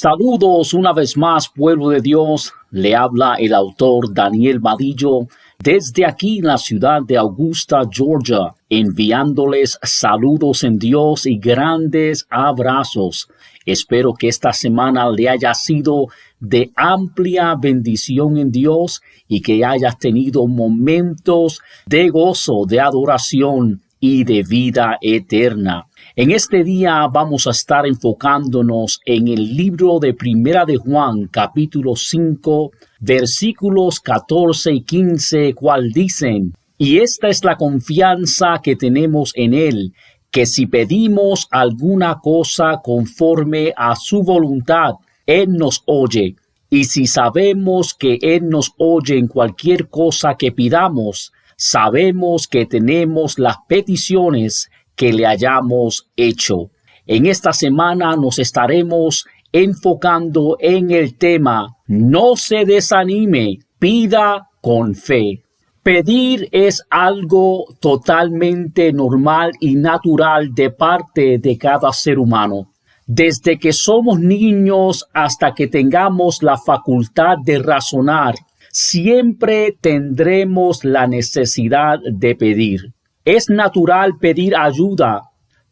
Saludos una vez más, pueblo de Dios. Le habla el autor Daniel Vadillo desde aquí en la ciudad de Augusta, Georgia, enviándoles saludos en Dios y grandes abrazos. Espero que esta semana le haya sido de amplia bendición en Dios y que hayas tenido momentos de gozo, de adoración y de vida eterna. En este día vamos a estar enfocándonos en el libro de Primera de Juan, capítulo 5, versículos 14 y 15, cual dicen: y esta es la confianza que tenemos en Él, que si pedimos alguna cosa conforme a su voluntad, Él nos oye. Y si sabemos que Él nos oye en cualquier cosa que pidamos, sabemos que tenemos las peticiones que le hayamos hecho. En esta semana nos estaremos enfocando en el tema no se desanime, pida con fe. Pedir es algo totalmente normal y natural de parte de cada ser humano. Desde que somos niños hasta que tengamos la facultad de razonar, siempre tendremos la necesidad de pedir. Es natural pedir ayuda,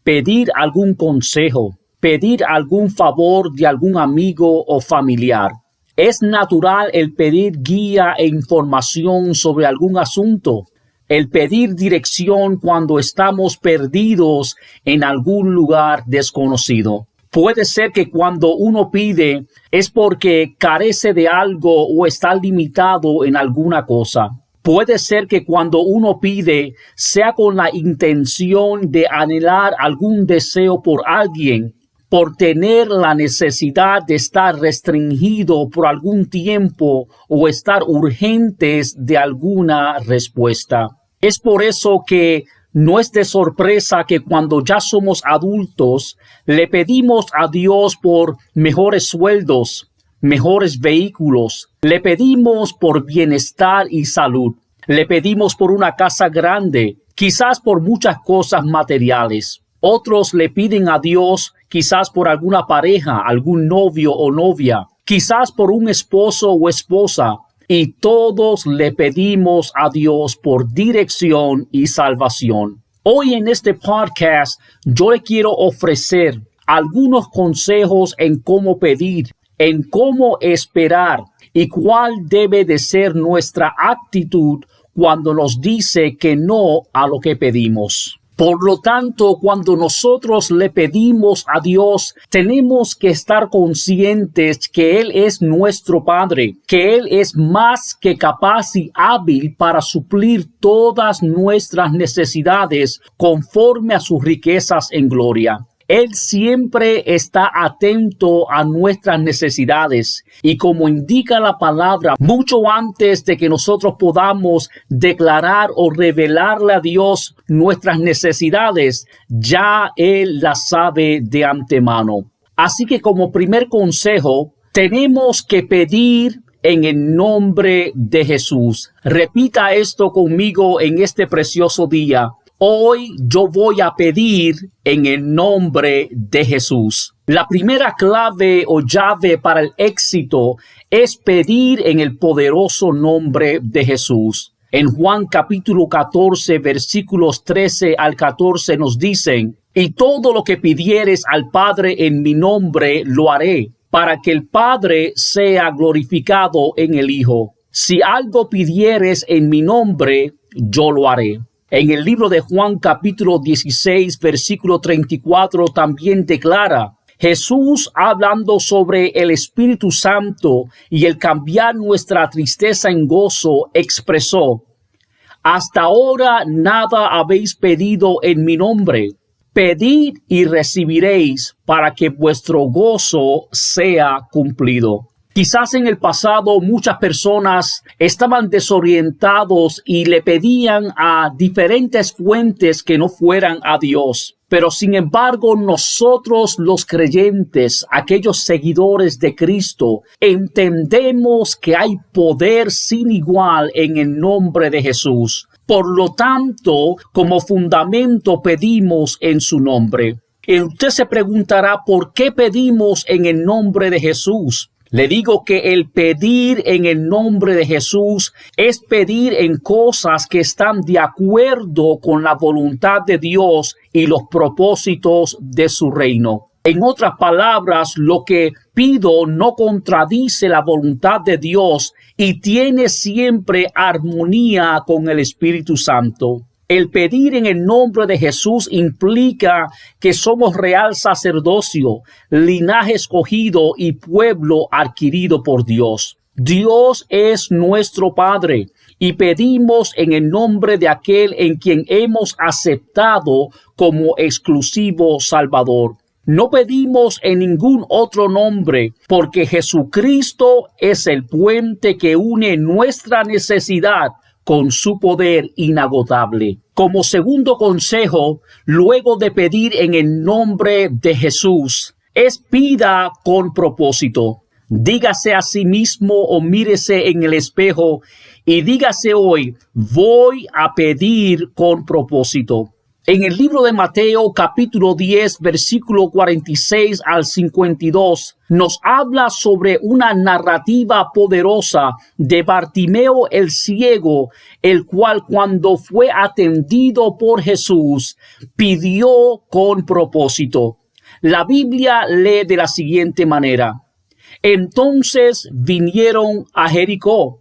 pedir algún consejo, pedir algún favor de algún amigo o familiar. Es natural el pedir guía e información sobre algún asunto, el pedir dirección cuando estamos perdidos en algún lugar desconocido. Puede ser que cuando uno pide es porque carece de algo o está limitado en alguna cosa. Puede ser que cuando uno pide sea con la intención de anhelar algún deseo por alguien, por tener la necesidad de estar restringido por algún tiempo o estar urgentes de alguna respuesta. Es por eso que no es de sorpresa que cuando ya somos adultos le pedimos a Dios por mejores sueldos, mejores vehículos. Le pedimos por bienestar y salud. Le pedimos por una casa grande, quizás por muchas cosas materiales. Otros le piden a Dios quizás por alguna pareja, algún novio o novia, quizás por un esposo o esposa. Y todos le pedimos a Dios por dirección y salvación. Hoy en este podcast yo le quiero ofrecer algunos consejos en cómo pedir, en cómo esperar y cuál debe de ser nuestra actitud cuando nos dice que no a lo que pedimos. Por lo tanto, cuando nosotros le pedimos a Dios, tenemos que estar conscientes que Él es nuestro Padre, que Él es más que capaz y hábil para suplir todas nuestras necesidades conforme a sus riquezas en gloria. Él siempre está atento a nuestras necesidades y como indica la palabra, mucho antes de que nosotros podamos declarar o revelarle a Dios nuestras necesidades, ya Él las sabe de antemano. Así que como primer consejo, tenemos que pedir en el nombre de Jesús. Repita esto conmigo en este precioso día. Hoy yo voy a pedir en el nombre de Jesús. La primera clave o llave para el éxito es pedir en el poderoso nombre de Jesús. En Juan capítulo 14, versículos 13 al 14 nos dicen: y todo lo que pidieres al Padre en mi nombre lo haré, para que el Padre sea glorificado en el Hijo. Si algo pidieres en mi nombre, yo lo haré. En el libro de Juan capítulo 16, versículo 34 también declara: Jesús, hablando sobre el Espíritu Santo y el cambiar nuestra tristeza en gozo, expresó: hasta ahora nada habéis pedido en mi nombre. Pedid y recibiréis para que vuestro gozo sea cumplido. Quizás en el pasado muchas personas estaban desorientados y le pedían a diferentes fuentes que no fueran a Dios. Pero sin embargo, nosotros los creyentes, aquellos seguidores de Cristo, entendemos que hay poder sin igual en el nombre de Jesús. Por lo tanto, como fundamento pedimos en su nombre. Y usted se preguntará por qué pedimos en el nombre de Jesús. Le digo que el pedir en el nombre de Jesús es pedir en cosas que están de acuerdo con la voluntad de Dios y los propósitos de su reino. En otras palabras, lo que pido no contradice la voluntad de Dios y tiene siempre armonía con el Espíritu Santo. El pedir en el nombre de Jesús implica que somos real sacerdocio, linaje escogido y pueblo adquirido por Dios. Dios es nuestro Padre y pedimos en el nombre de aquel en quien hemos aceptado como exclusivo Salvador. No pedimos en ningún otro nombre, porque Jesucristo es el puente que une nuestra necesidad con su poder inagotable. Como segundo consejo, luego de pedir en el nombre de Jesús, es pida con propósito. Dígase a sí mismo o mírese en el espejo y dígase hoy, voy a pedir con propósito. En el libro de Mateo, capítulo 10, versículo 46 al 52, nos habla sobre una narrativa poderosa de Bartimeo el ciego, el cual cuando fue atendido por Jesús, pidió con propósito. La Biblia lee de la siguiente manera: Entonces vinieron a Jericó,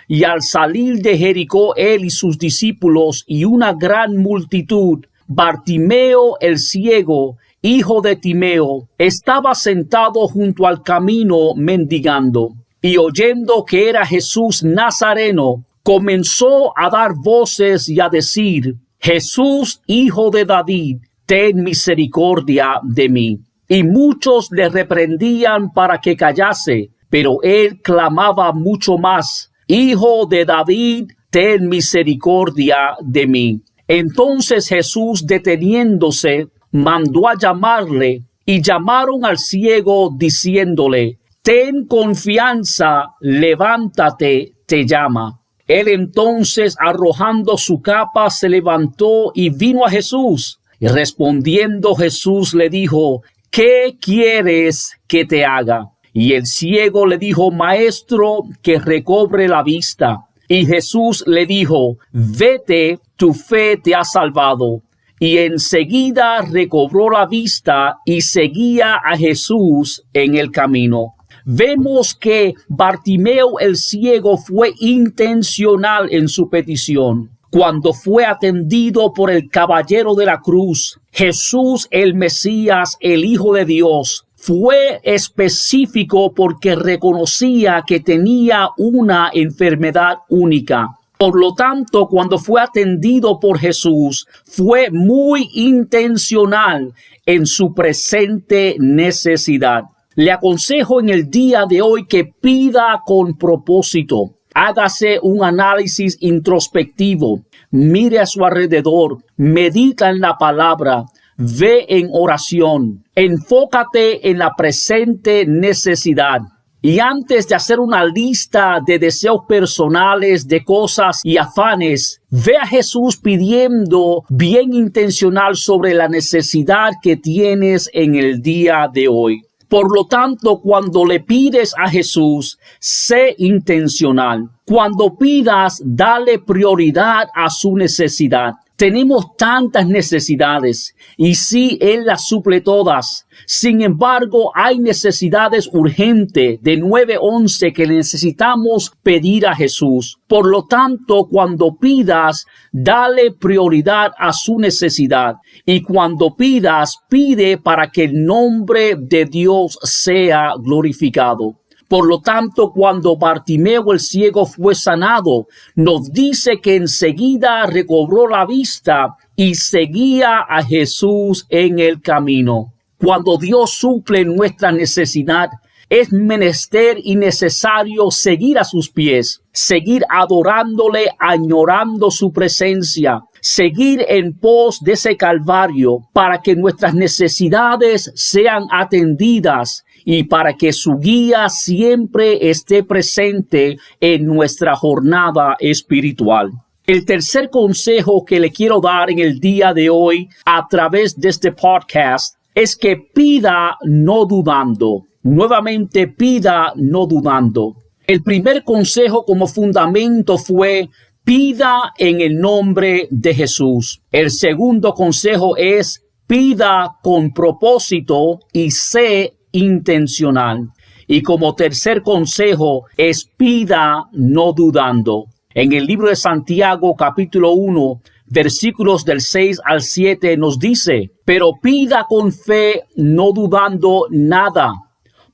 y al salir de Jericó él y sus discípulos y una gran multitud, Bartimeo el ciego, hijo de Timeo, estaba sentado junto al camino mendigando. Y oyendo que era Jesús Nazareno, comenzó a dar voces y a decir: Jesús, hijo de David, ten misericordia de mí. Y muchos le reprendían para que callase, pero él clamaba mucho más: Hijo de David, ten misericordia de mí. Entonces Jesús, deteniéndose, mandó a llamarle, y llamaron al ciego diciéndole: Ten confianza, levántate, te llama. Él entonces, arrojando su capa, se levantó y vino a Jesús. Y respondiendo Jesús le dijo: ¿Qué quieres que te haga? Y el ciego le dijo: Maestro, que recobre la vista. Y Jesús le dijo: Vete, tu fe te ha salvado. Y enseguida recobró la vista y seguía a Jesús en el camino. Vemos que Bartimeo el ciego fue intencional en su petición. Cuando fue atendido por el caballero de la cruz, Jesús el Mesías, el Hijo de Dios, fue específico porque reconocía que tenía una enfermedad única. Por lo tanto, cuando fue atendido por Jesús, fue muy intencional en su presente necesidad. Le aconsejo en el día de hoy que pida con propósito. Hágase un análisis introspectivo. Mire a su alrededor. Medita en la palabra. Ve en oración. Enfócate en la presente necesidad. Y antes de hacer una lista de deseos personales, de cosas y afanes, ve a Jesús pidiendo bien intencional sobre la necesidad que tienes en el día de hoy. Por lo tanto, cuando le pides a Jesús, sé intencional. Cuando pidas, dale prioridad a su necesidad. Tenemos tantas necesidades y sí, Él las suple todas. Sin embargo, hay necesidades urgentes de 911 que necesitamos pedir a Jesús. Por lo tanto, cuando pidas, dale prioridad a su necesidad. Y cuando pidas, pide para que el nombre de Dios sea glorificado. Por lo tanto, cuando Bartimeo el ciego fue sanado, nos dice que enseguida recobró la vista y seguía a Jesús en el camino. Cuando Dios suple nuestra necesidad, es menester y necesario seguir a sus pies, seguir adorándole, añorando su presencia, seguir en pos de ese Calvario para que nuestras necesidades sean atendidas y para que su guía siempre esté presente en nuestra jornada espiritual. El tercer consejo que le quiero dar en el día de hoy a través de este podcast es que pida no dudando. Nuevamente pida no dudando. El primer consejo como fundamento fue: pida en el nombre de Jesús. El segundo consejo es: pida con propósito y sé intencional. Y como tercer consejo es: pida no dudando. En el libro de Santiago, capítulo 1, versículos del 6 al 7 nos dice: pero pida con fe, no dudando nada.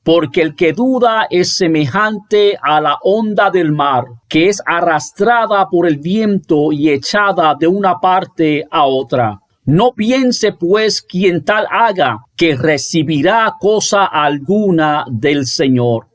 Porque el que duda es semejante a la onda del mar, que es arrastrada por el viento y echada de una parte a otra. No piense pues quien tal haga, que recibirá cosa alguna del Señor.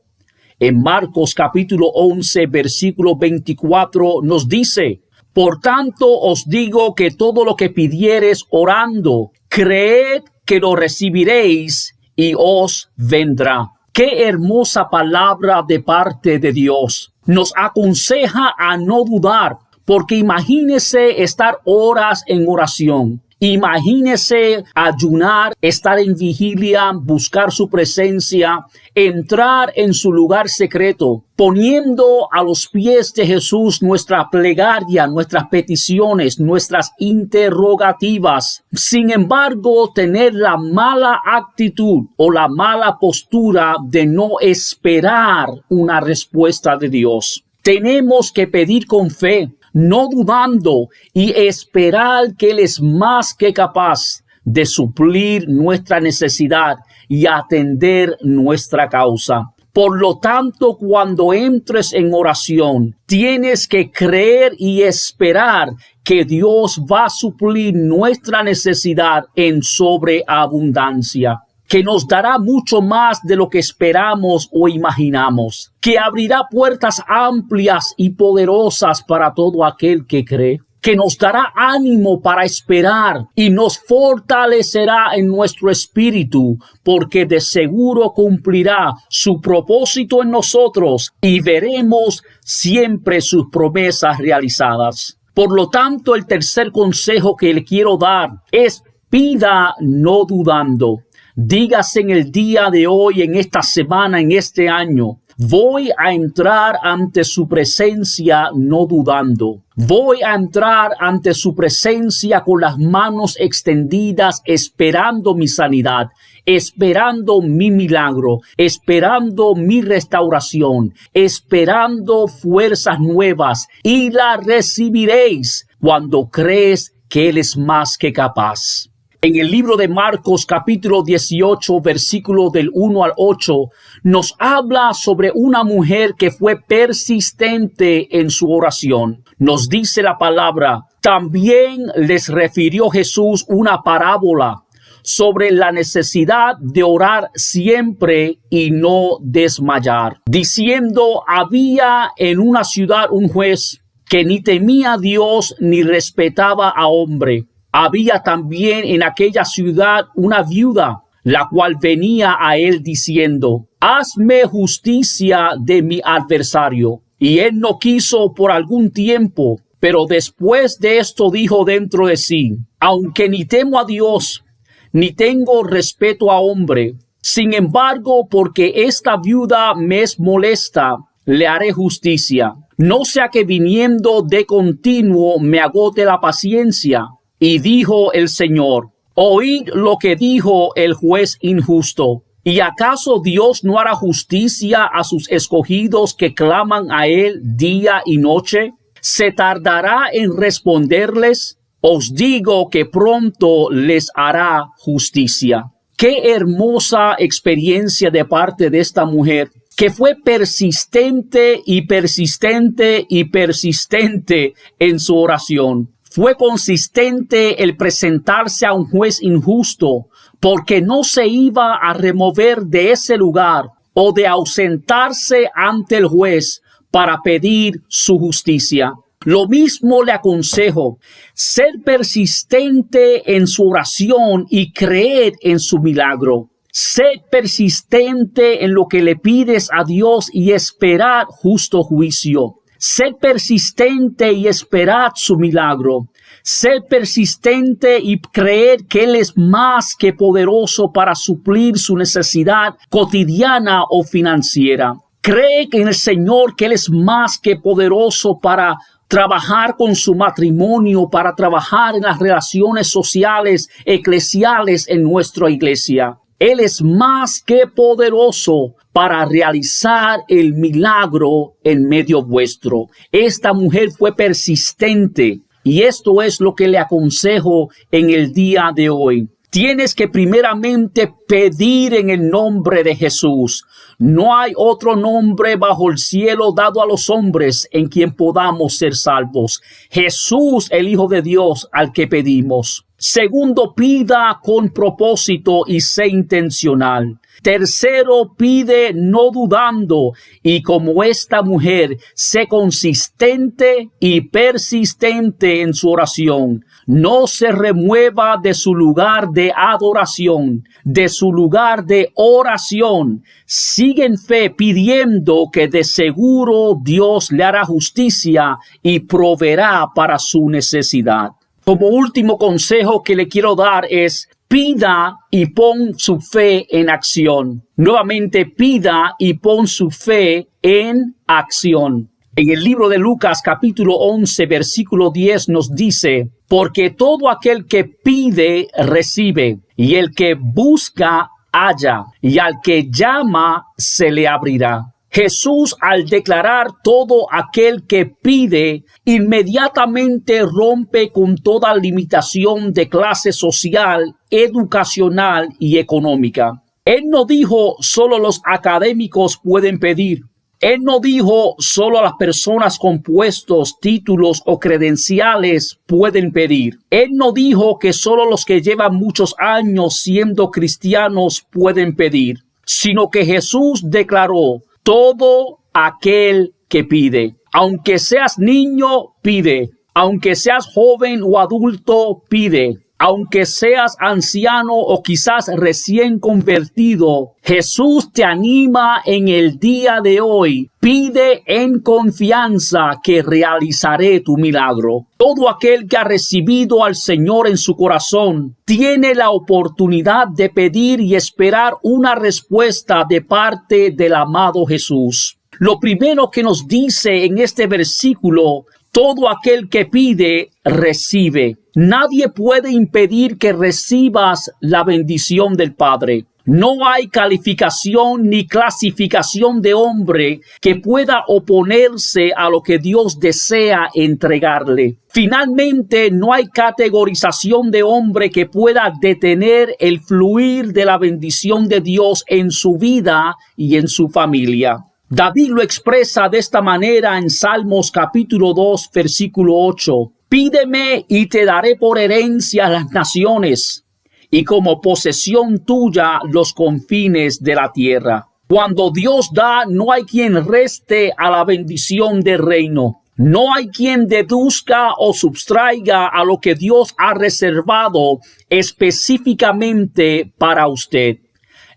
En Marcos capítulo 11, versículo 24 nos dice: por tanto os digo que todo lo que pidiereis orando, creed que lo recibiréis y os vendrá. ¡Qué hermosa palabra de parte de Dios! Nos aconseja a no dudar, porque imagínese estar horas en oración. Imagínese ayunar, estar en vigilia, buscar su presencia, entrar en su lugar secreto, poniendo a los pies de Jesús nuestra plegaria, nuestras peticiones, nuestras interrogativas. Sin embargo, tener la mala actitud o la mala postura de no esperar una respuesta de Dios. Tenemos que pedir con fe, no dudando, y esperar que Él es más que capaz de suplir nuestra necesidad y atender nuestra causa. Por lo tanto, cuando entres en oración, tienes que creer y esperar que Dios va a suplir nuestra necesidad en sobreabundancia, que nos dará mucho más de lo que esperamos o imaginamos, que abrirá puertas amplias y poderosas para todo aquel que cree, que nos dará ánimo para esperar y nos fortalecerá en nuestro espíritu, porque de seguro cumplirá su propósito en nosotros y veremos siempre sus promesas realizadas. Por lo tanto, el tercer consejo que le quiero dar es: pida no dudando. Dígase en el día de hoy, en esta semana, en este año: voy a entrar ante su presencia no dudando. Voy a entrar ante su presencia con las manos extendidas, esperando mi sanidad, esperando mi milagro, esperando mi restauración, esperando fuerzas nuevas, y la recibiréis cuando crees que Él es más que capaz. En el libro de Marcos capítulo 18, versículo del 1 al 8, nos habla sobre una mujer que fue persistente en su oración. Nos dice la palabra: también les refirió Jesús una parábola sobre la necesidad de orar siempre y no desmayar, diciendo: había en una ciudad un juez que ni temía a Dios ni respetaba a hombre. Había también en aquella ciudad una viuda, la cual venía a él diciendo: hazme justicia de mi adversario. Y él no quiso por algún tiempo, pero después de esto dijo dentro de sí: aunque ni temo a Dios, ni tengo respeto a hombre, sin embargo, porque esta viuda me es molesta, le haré justicia. No sea que viniendo de continuo me agote la paciencia. Y dijo el Señor: oíd lo que dijo el juez injusto. ¿Y acaso Dios no hará justicia a sus escogidos que claman a Él día y noche? ¿Se tardará en responderles? Os digo que pronto les hará justicia. Qué hermosa experiencia de parte de esta mujer, que fue persistente y persistente y persistente en su oración. Fue consistente el presentarse a un juez injusto, porque no se iba a remover de ese lugar o de ausentarse ante el juez para pedir su justicia. Lo mismo le aconsejo: ser persistente en su oración y creed en su milagro. Sed persistente en lo que le pides a Dios y esperad justo juicio. Sed persistente y esperad su milagro. Ser persistente y creer que Él es más que poderoso para suplir su necesidad cotidiana o financiera. Cree en el Señor que Él es más que poderoso para trabajar con su matrimonio, para trabajar en las relaciones sociales, eclesiales en nuestra iglesia. Él es más que poderoso para realizar el milagro en medio vuestro. Esta mujer fue persistente y esto es lo que le aconsejo en el día de hoy. Tienes que primeramente pedir en el nombre de Jesús. No hay otro nombre bajo el cielo dado a los hombres en quien podamos ser salvos. Jesús, el Hijo de Dios, al que pedimos. Segundo, pida con propósito y sé intencional. Tercero, pide no dudando y como esta mujer, sé consistente y persistente en su oración. No se remueva de su lugar de adoración, de su lugar de oración. Sigue en fe pidiendo que de seguro Dios le hará justicia y proveerá para su necesidad. Como último consejo que le quiero dar es pida y pon su fe en acción. Nuevamente pida y pon su fe en acción. En el libro de Lucas capítulo 11 versículo 10 nos dice: porque todo aquel que pide recibe, y el que busca halla, y al que llama se le abrirá. Jesús, al declarar todo aquel que pide, inmediatamente rompe con toda limitación de clase social, educacional y económica. Él no dijo solo los académicos pueden pedir. Él no dijo solo las personas con puestos, títulos o credenciales pueden pedir. Él no dijo que solo los que llevan muchos años siendo cristianos pueden pedir, sino que Jesús declaró: todo aquel que pide. Aunque seas niño, pide. Aunque seas joven o adulto, pide. Aunque seas anciano o quizás recién convertido, Jesús te anima en el día de hoy. Pide en confianza que realizaré tu milagro. Todo aquel que ha recibido al Señor en su corazón tiene la oportunidad de pedir y esperar una respuesta de parte del amado Jesús. Lo primero que nos dice en este versículo: todo aquel que pide, recibe. Nadie puede impedir que recibas la bendición del Padre. No hay calificación ni clasificación de hombre que pueda oponerse a lo que Dios desea entregarle. Finalmente, no hay categorización de hombre que pueda detener el fluir de la bendición de Dios en su vida y en su familia. David lo expresa de esta manera en Salmos capítulo 2, versículo 8. Pídeme y te daré por herencia las naciones y como posesión tuya los confines de la tierra. Cuando Dios da, no hay quien reste a la bendición del reino. No hay quien deduzca o sustraiga a lo que Dios ha reservado específicamente para usted.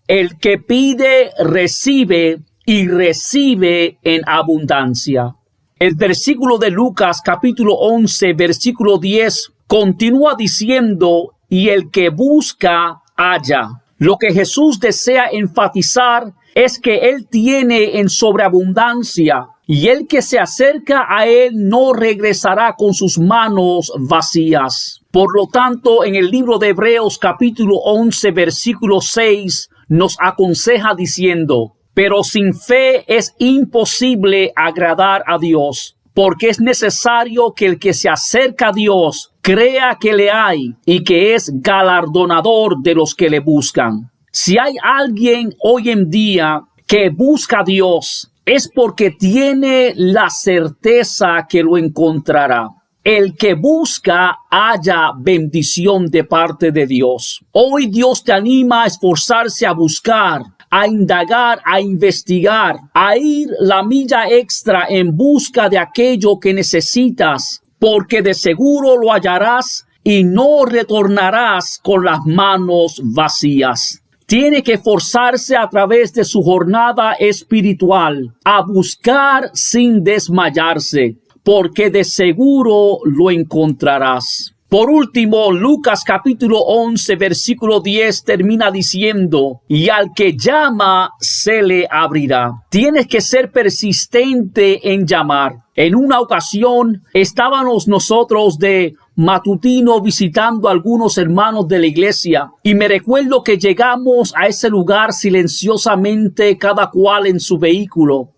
El que pide, recibe y recibe en abundancia. El versículo de Lucas capítulo 11 versículo 10 continúa diciendo: y el que busca halla. Lo que Jesús desea enfatizar es que Él tiene en sobreabundancia y el que se acerca a Él no regresará con sus manos vacías. Por lo tanto, en el libro de Hebreos capítulo 11 versículo 6 nos aconseja diciendo: pero sin fe es imposible agradar a Dios, porque es necesario que el que se acerca a Dios crea que le hay y que es galardonador de los que le buscan. Si hay alguien hoy en día que busca a Dios, es porque tiene la certeza que lo encontrará. El que busca halla bendición de parte de Dios. Hoy Dios te anima a esforzarse a buscar, a indagar, a investigar, a ir la milla extra en busca de aquello que necesitas, porque de seguro lo hallarás y no retornarás con las manos vacías. Tiene que esforzarse a través de su jornada espiritual, a buscar sin desmayarse, porque de seguro lo encontrarás. Por último, Lucas capítulo 11, versículo 10 termina diciendo, y al que llama se le abrirá. Tienes que ser persistente en llamar. En una ocasión estábamos nosotros de matutino visitando a algunos hermanos de la iglesia y me recuerdo que llegamos a ese lugar silenciosamente, cada cual en su vehículo.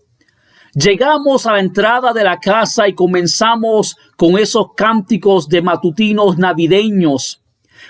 Llegamos a la entrada de la casa y comenzamos con esos cánticos de matutinos navideños.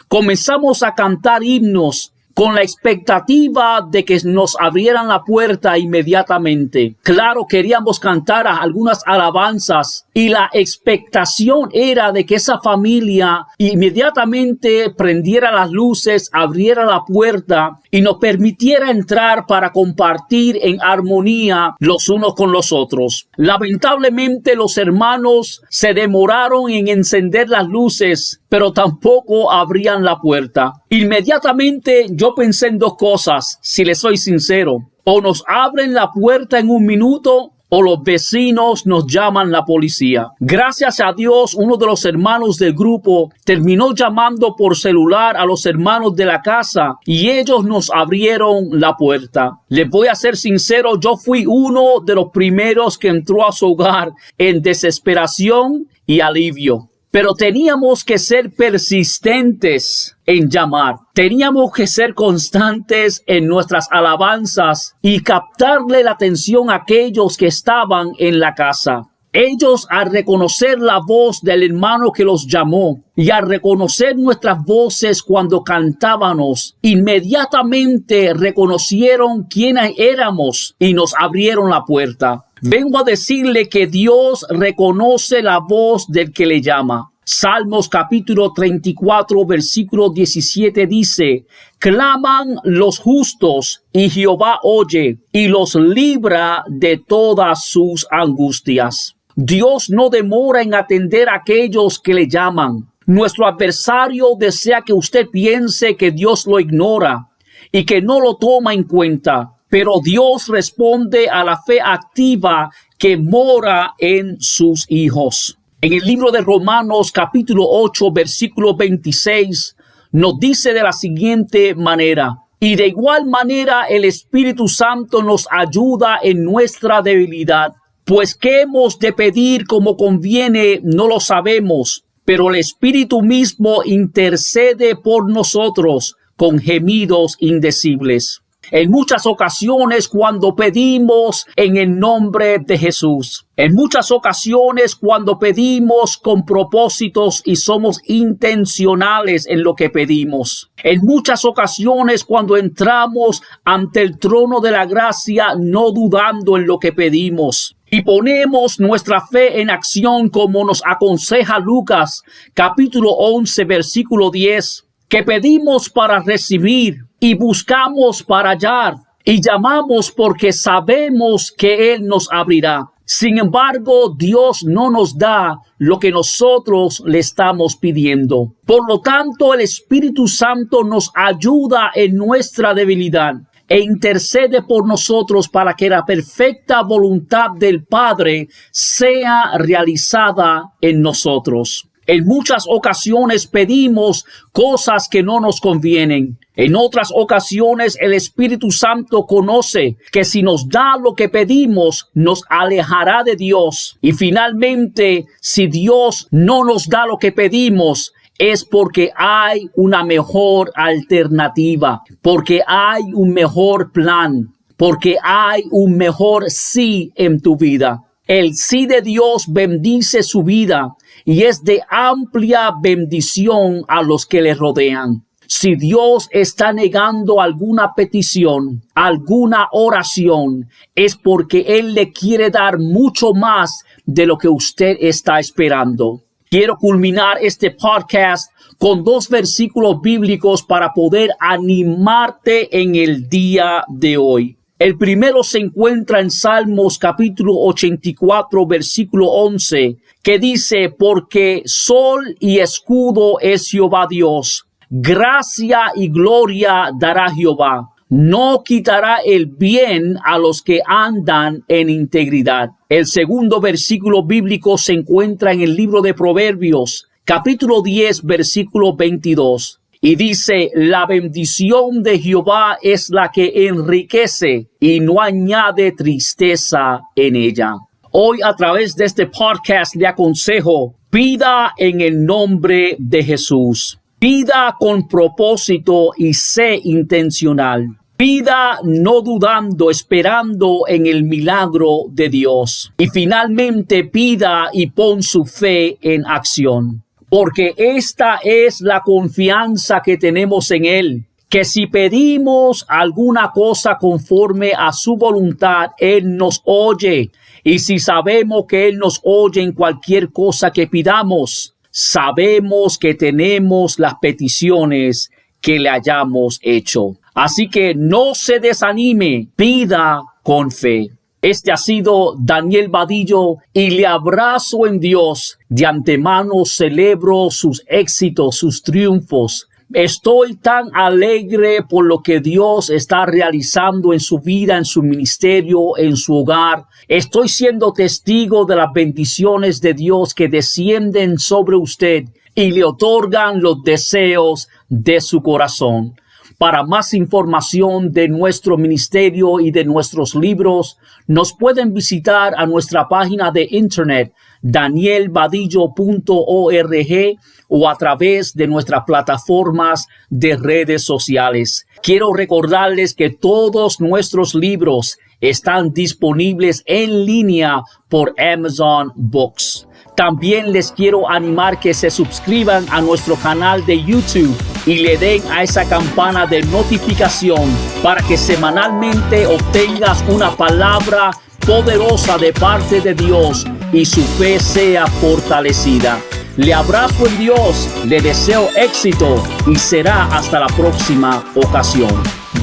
Comenzamos a cantar himnos con la expectativa de que nos abrieran la puerta inmediatamente. Claro, queríamos cantar algunas alabanzas y la expectación era de que esa familia inmediatamente prendiera las luces, abriera la puerta y nos permitiera entrar para compartir en armonía los unos con los otros. Lamentablemente los hermanos se demoraron en encender las luces, pero tampoco abrían la puerta. Inmediatamente yo pensé en dos cosas, si les soy sincero. O nos abren la puerta en un minuto o los vecinos nos llaman la policía. Gracias a Dios, uno de los hermanos del grupo terminó llamando por celular a los hermanos de la casa y ellos nos abrieron la puerta. Les voy a ser sincero, yo fui uno de los primeros que entró a su hogar en desesperación y alivio. Pero teníamos que ser persistentes en llamar. Teníamos que ser constantes en nuestras alabanzas y captarle la atención a aquellos que estaban en la casa. Ellos, al reconocer la voz del hermano que los llamó y al reconocer nuestras voces cuando cantábamos, inmediatamente reconocieron quiénes éramos y nos abrieron la puerta. Vengo a decirle que Dios reconoce la voz del que le llama. Salmos capítulo 34, versículo 17 dice, claman los justos y Jehová oye y los libra de todas sus angustias. Dios no demora en atender a aquellos que le llaman. Nuestro adversario desea que usted piense que Dios lo ignora y que no lo toma en cuenta. Pero Dios responde a la fe activa que mora en sus hijos. En el libro de Romanos capítulo 8 versículo 26 nos dice de la siguiente manera. Y de igual manera el Espíritu Santo nos ayuda en nuestra debilidad. Pues qué hemos de pedir como conviene no lo sabemos. Pero el Espíritu mismo intercede por nosotros con gemidos indecibles. En muchas ocasiones cuando pedimos en el nombre de Jesús, en muchas ocasiones cuando pedimos con propósitos y somos intencionales en lo que pedimos, en muchas ocasiones cuando entramos ante el trono de la gracia no dudando en lo que pedimos y ponemos nuestra fe en acción como nos aconseja Lucas capítulo 11 versículo 10, que pedimos para recibir y buscamos para hallar y llamamos porque sabemos que Él nos abrirá. Sin embargo, Dios no nos da lo que nosotros le estamos pidiendo. Por lo tanto, el Espíritu Santo nos ayuda en nuestra debilidad e intercede por nosotros para que la perfecta voluntad del Padre sea realizada en nosotros. En muchas ocasiones pedimos cosas que no nos convienen. En otras ocasiones el Espíritu Santo conoce que si nos da lo que pedimos, nos alejará de Dios. Y finalmente, si Dios no nos da lo que pedimos, es porque hay una mejor alternativa, porque hay un mejor plan, porque hay un mejor sí en tu vida. El sí de Dios bendice su vida y es de amplia bendición a los que le rodean. Si Dios está negando alguna petición, alguna oración, es porque Él le quiere dar mucho más de lo que usted está esperando. Quiero culminar este podcast con 2 versículos bíblicos para poder animarte en el día de hoy. El primero se encuentra en Salmos capítulo 84, versículo 11, que dice, porque sol y escudo es Jehová Dios, gracia y gloria dará Jehová. No quitará el bien a los que andan en integridad. El segundo versículo bíblico se encuentra en el libro de Proverbios, capítulo 10, versículo 22. Y dice, la bendición de Jehová es la que enriquece y no añade tristeza en ella. Hoy a través de este podcast le aconsejo, pida en el nombre de Jesús. Pida con propósito y sé intencional. Pida no dudando, esperando en el milagro de Dios. Y finalmente pida y pon su fe en acción. Porque esta es la confianza que tenemos en Él. Que si pedimos alguna cosa conforme a su voluntad, Él nos oye. Y si sabemos que Él nos oye en cualquier cosa que pidamos, sabemos que tenemos las peticiones que le hayamos hecho. Así que no se desanime, pida con fe. Este ha sido Daniel Vadillo y le abrazo en Dios. De antemano celebro sus éxitos, sus triunfos. Estoy tan alegre por lo que Dios está realizando en su vida, en su ministerio, en su hogar. Estoy siendo testigo de las bendiciones de Dios que descienden sobre usted y le otorgan los deseos de su corazón. Para más información de nuestro ministerio y de nuestros libros, nos pueden visitar a nuestra página de internet danielvadillo.org o a través de nuestras plataformas de redes sociales. Quiero recordarles que todos nuestros libros están disponibles en línea por Amazon Books. También les quiero animar que se suscriban a nuestro canal de YouTube y le den a esa campana de notificación para que semanalmente obtengas una palabra poderosa de parte de Dios y su fe sea fortalecida. Le abrazo en Dios, le deseo éxito y será hasta la próxima ocasión.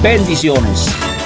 Bendiciones.